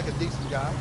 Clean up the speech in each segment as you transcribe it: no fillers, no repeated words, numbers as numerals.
like a decent guy.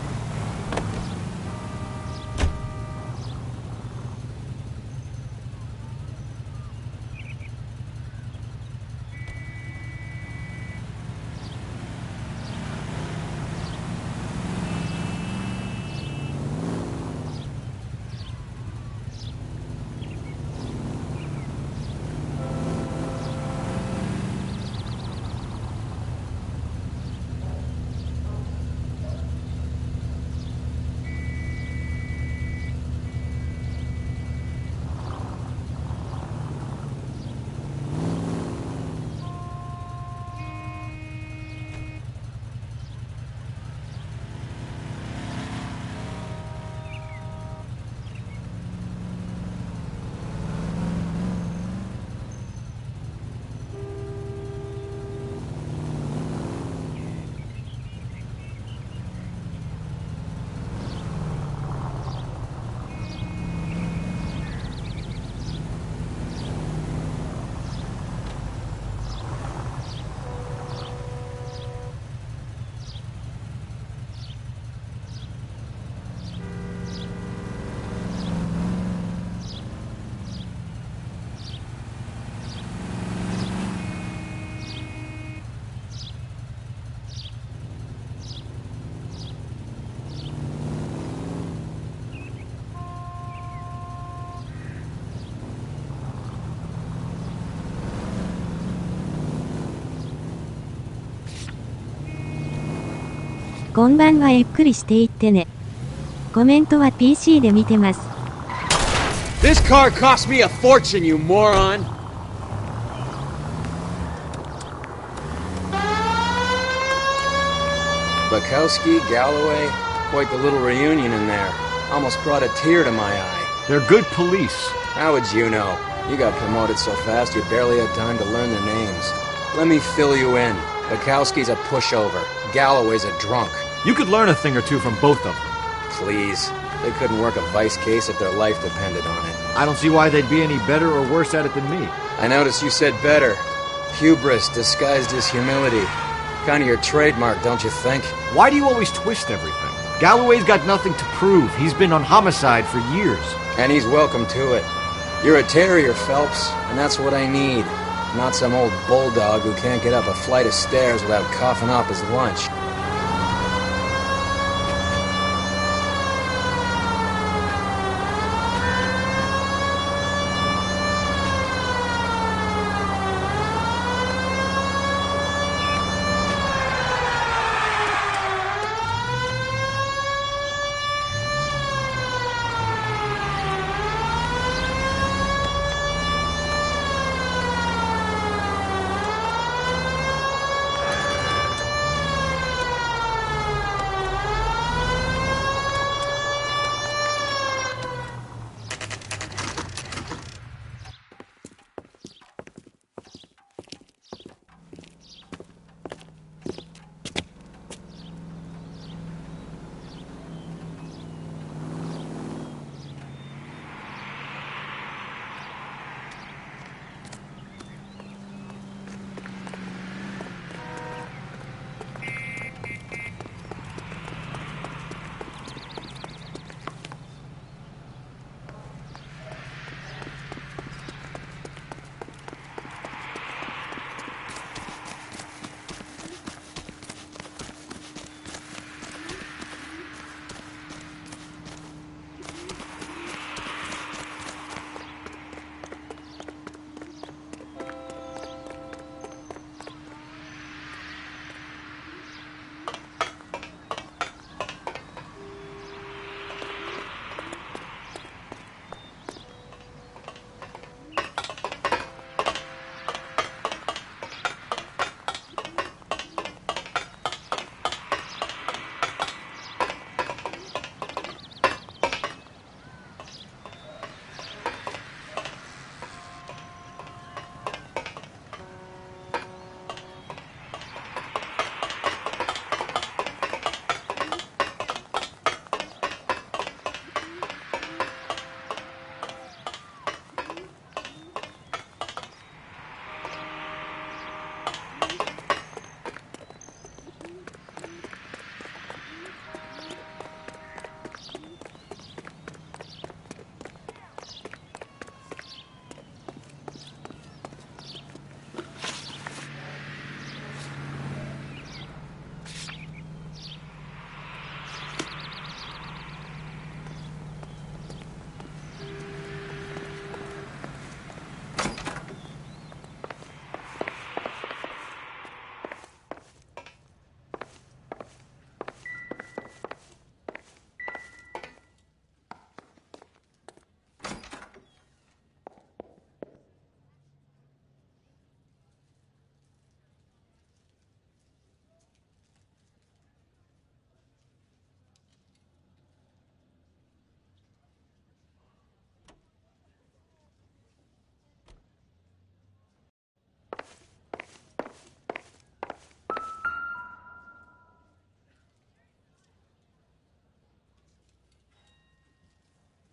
こんばんは、ゆっくりしていってね。コメントは PC で見てます。This car cost me a fortune, you moron! Bukowski, Galloway, quite the little reunion in there. Almost brought a tear to my eye. They're good police. How would you know? You got promoted so fast you barely had time to learn their names. Let me fill you in. Bukowski's a pushover. Galloway's a drunk. You could learn a thing or two from both of them. Please. They couldn't work a vice case if their life depended on it. I don't see why they'd be any better or worse at it than me. I noticed you said better. Hubris disguised as humility. Kind of your trademark, don't you think? Why do you always twist everything? Galloway's got nothing to prove. He's been on homicide for years. And he's welcome to it. You're a terrier, Phelps, and that's what I need. Not some old bulldog who can't get up a flight of stairs without coughing up his lunch.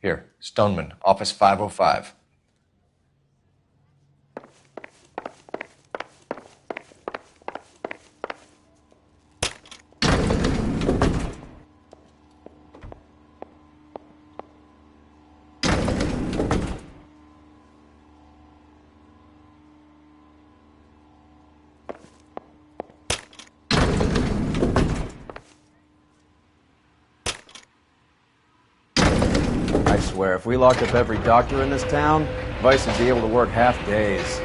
Here, Stoneman, office 505. I swear, if we locked up every doctor in this town, Vice would be able to work half days.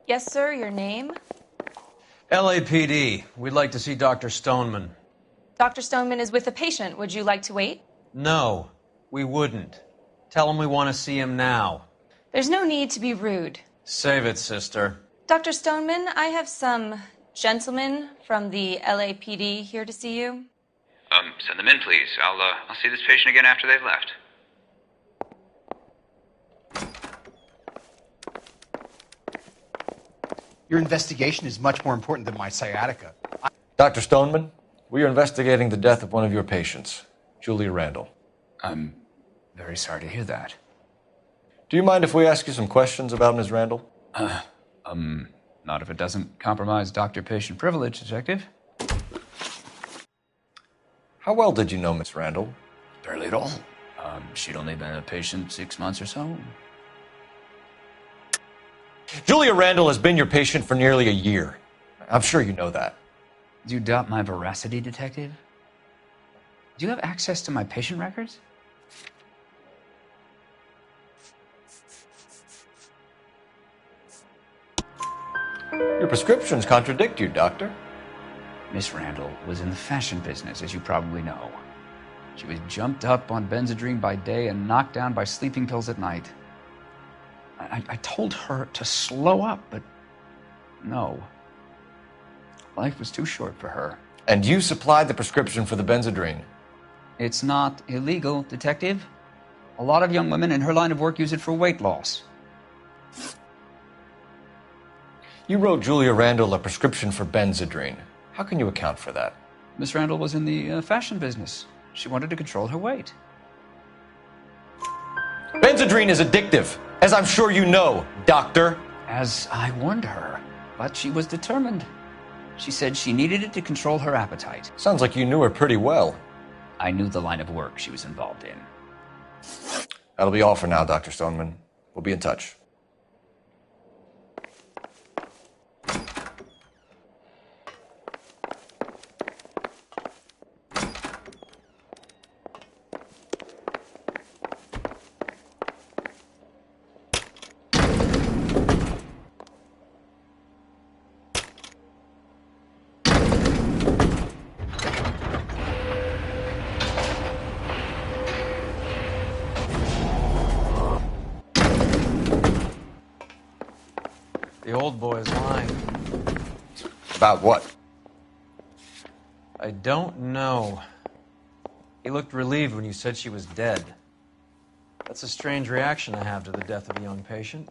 Yes, sir, your name? LAPD. We'd like to see Dr. Stoneman. Dr. Stoneman is with a patient. Would you like to wait? No, we wouldn't. Tell him we want to see him now. There's no need to be rude. Save it, sister. Dr. Stoneman, I have some gentlemen from the LAPD here to see you. Send them in, please. I'll see this patient again after they've left. Your investigation is much more important than my sciatica. Dr. Stoneman, we are investigating the death of one of your patients, Julia Randall. I'm very sorry to hear that. Do you mind if we ask you some questions about Ms. Randall? Not if it doesn't compromise doctor-patient privilege, Detective. How well did you know Miss Randall? Barely at all. She'd only been a patient 6 months or so. Julia Randall has been your patient for nearly a year. I'm sure you know that. Do you doubt my veracity, Detective? Do you have access to my patient records? Your prescriptions contradict you, Doctor. Miss Randall was in the fashion business, as you probably know. She was jumped up on Benzedrine by day and knocked down by sleeping pills at night. I told her to slow up, but no. Life was too short for her. And you supplied the prescription for the Benzedrine. It's not illegal, Detective. A lot of young women in her line of work use it for weight loss. You wrote Julia Randall a prescription for Benzedrine. How can you account for that? Miss Randall was in the fashion business. She wanted to control her weight. Benzedrine is addictive, as I'm sure you know, Doctor. As I warned her, but she was determined. She said she needed it to control her appetite. Sounds like you knew her pretty well. I knew the line of work she was involved in. That'll be all for now, Dr. Stoneman. We'll be in touch. The old boy's lying. About what? I don't know. He looked relieved when you said she was dead. That's a strange reaction to have to the death of a young patient.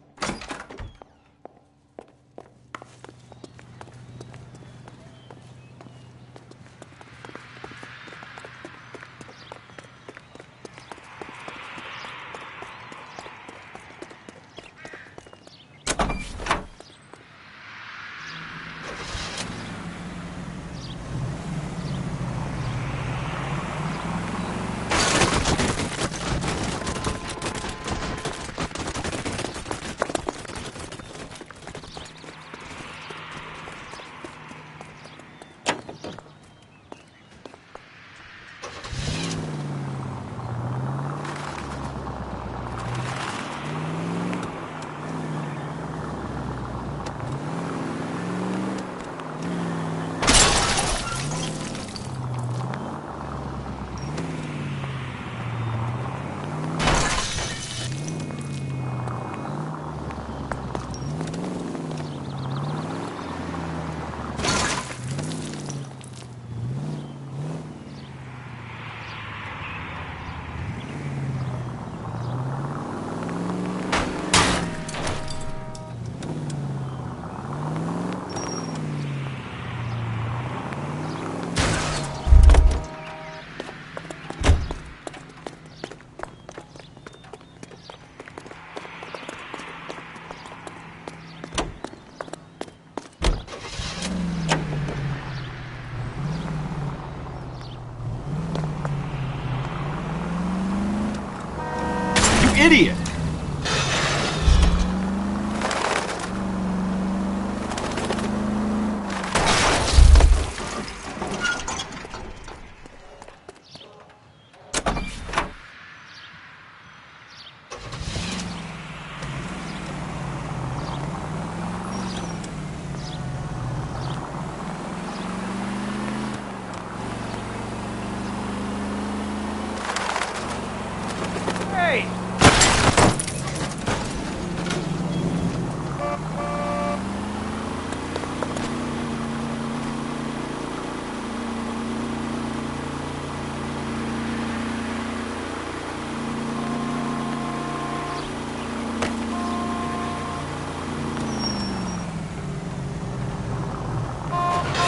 idiot!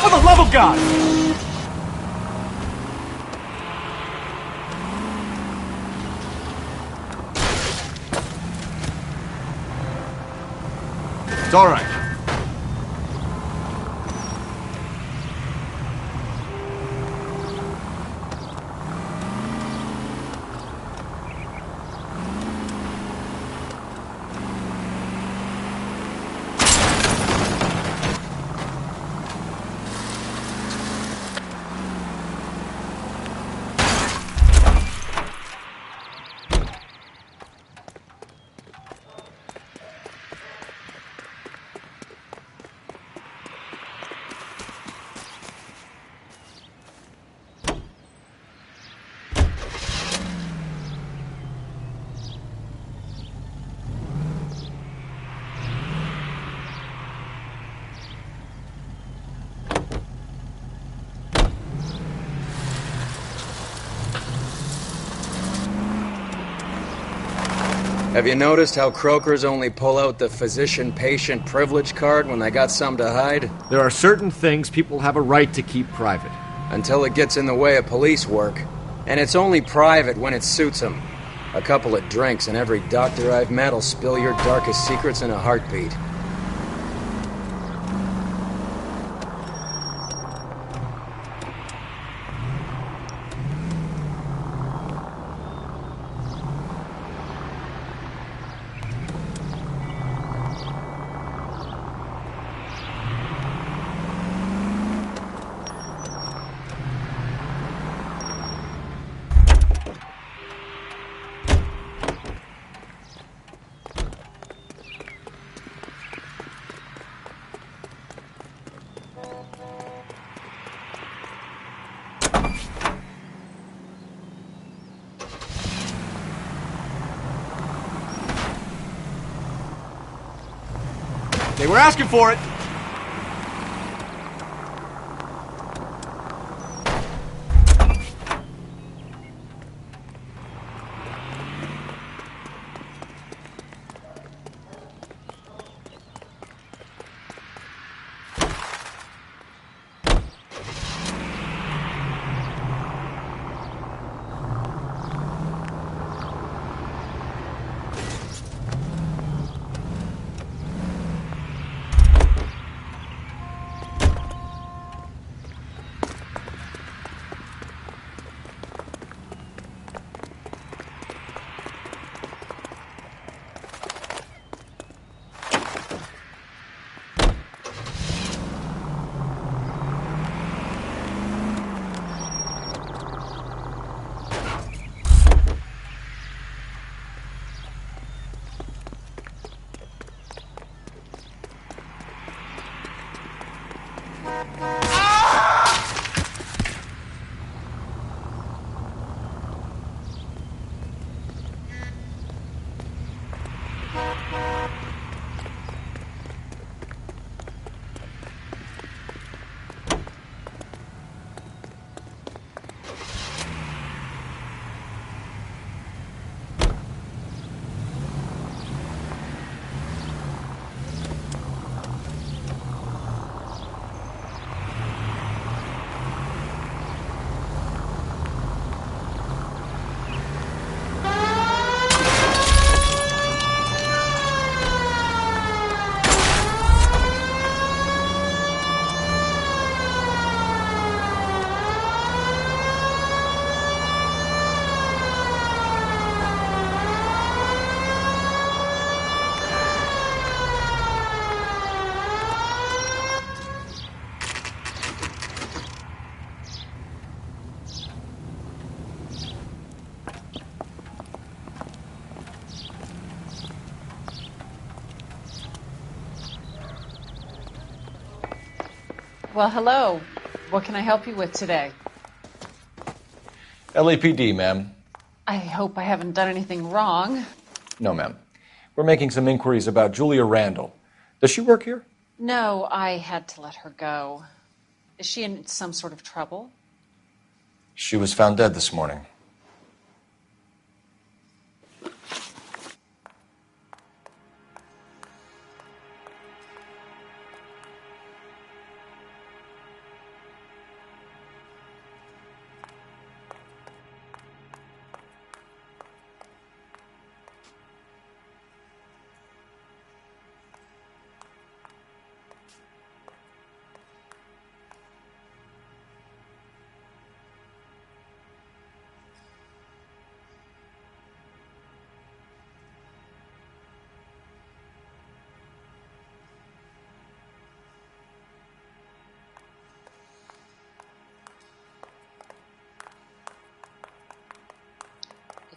For the love of God! It's all right. Have you noticed how croakers only pull out the physician-patient privilege card when they got something to hide? There are certain things people have a right to keep private. Until it gets in the way of police work. And it's only private when it suits them. A couple of drinks and every doctor I've met will spill your darkest secrets in a heartbeat. They were asking for it! Well, hello. What can I help you with today? LAPD, ma'am. I hope I haven't done anything wrong. No, ma'am. We're making some inquiries about Julia Randall. Does she work here? No, I had to let her go. Is she in some sort of trouble? She was found dead this morning.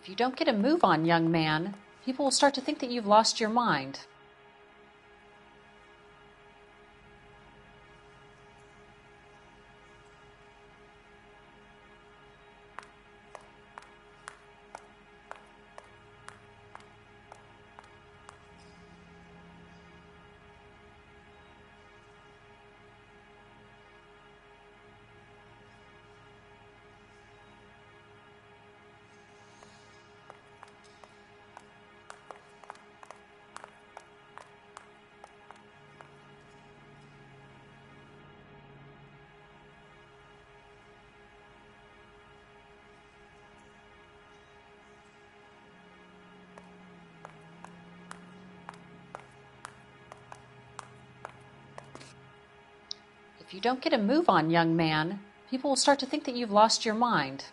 If you don't get a move on, young man, people will start to think that you've lost your mind. If you don't get a move on, young man, people will start to think that you've lost your mind.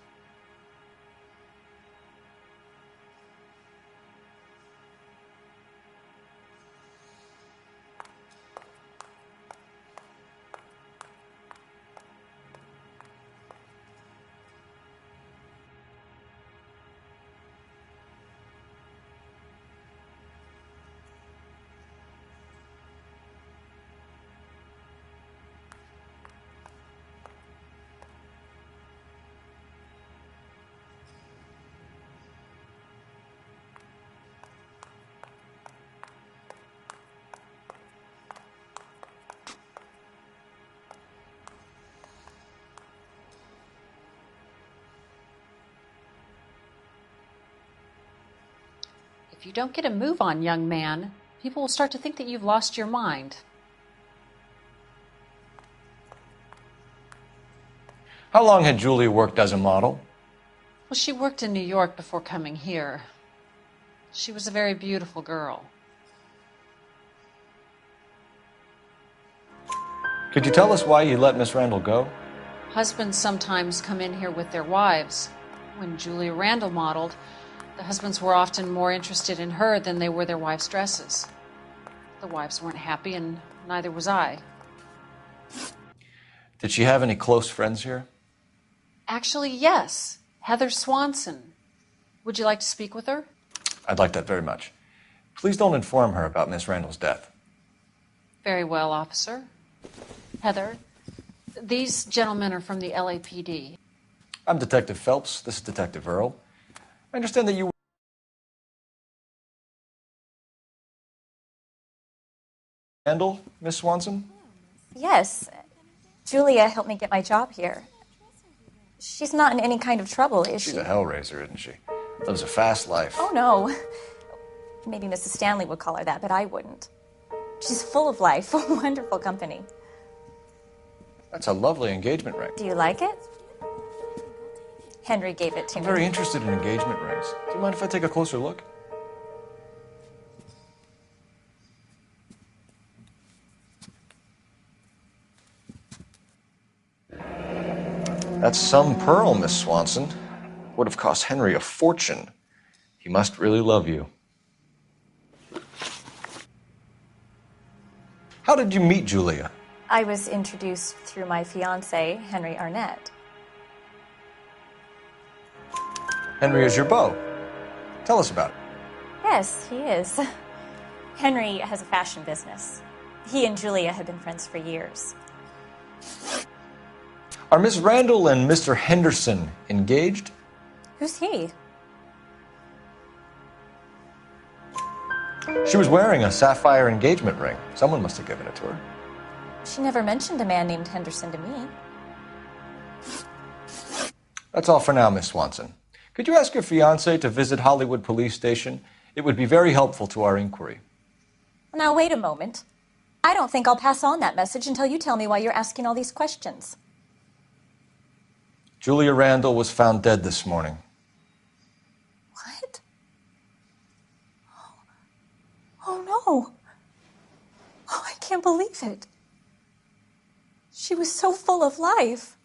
If you don't get a move on, young man, people will start to think that you've lost your mind. How long had Julia worked as a model? Well, she worked in New York before coming here. She was a very beautiful girl. Could you tell us why you let Miss Randall go? Husbands sometimes come in here with their wives. When Julia Randall modeled, the husbands were often more interested in her than they were their wives' dresses. The wives weren't happy, and neither was I. Did she have any close friends here? Actually, yes. Heather Swanson. Would you like to speak with her? I'd like that very much. Please don't inform her about Miss Randall's death. Very well, officer. Heather, these gentlemen are from the LAPD. I'm Detective Phelps. This is Detective Earl. I understand that you... Randall, Miss Swanson? Yes. Julia helped me get my job here. She's not in any kind of trouble, is she? She's a hellraiser, isn't she? Lives a fast life. Oh, no. Maybe Mrs. Stanley would call her that, but I wouldn't. She's full of life, wonderful company. That's a lovely engagement ring. Do you like it? Henry gave it to I'm me. very interested in engagement rings. Do you mind if I take a closer look? That's some pearl, Miss Swanson. Would have cost Henry a fortune. He must really love you. How did you meet Julia? I was introduced through my fiancé, Henry Arnett. Henry is your beau. Tell us about it. Yes, he is. Henry has a fashion business. He and Julia have been friends for years. Are Miss Randall and Mr. Henderson engaged? Who's he? She was wearing a sapphire engagement ring. Someone must have given it to her. She never mentioned a man named Henderson to me. That's all for now, Miss Swanson. Could you ask your fiancé to visit Hollywood Police Station? It would be very helpful to our inquiry. Now, wait a moment. I don't think I'll pass on that message until you tell me why you're asking all these questions. Julia Randall was found dead this morning. What? Oh, no. Oh, I can't believe it. She was so full of life.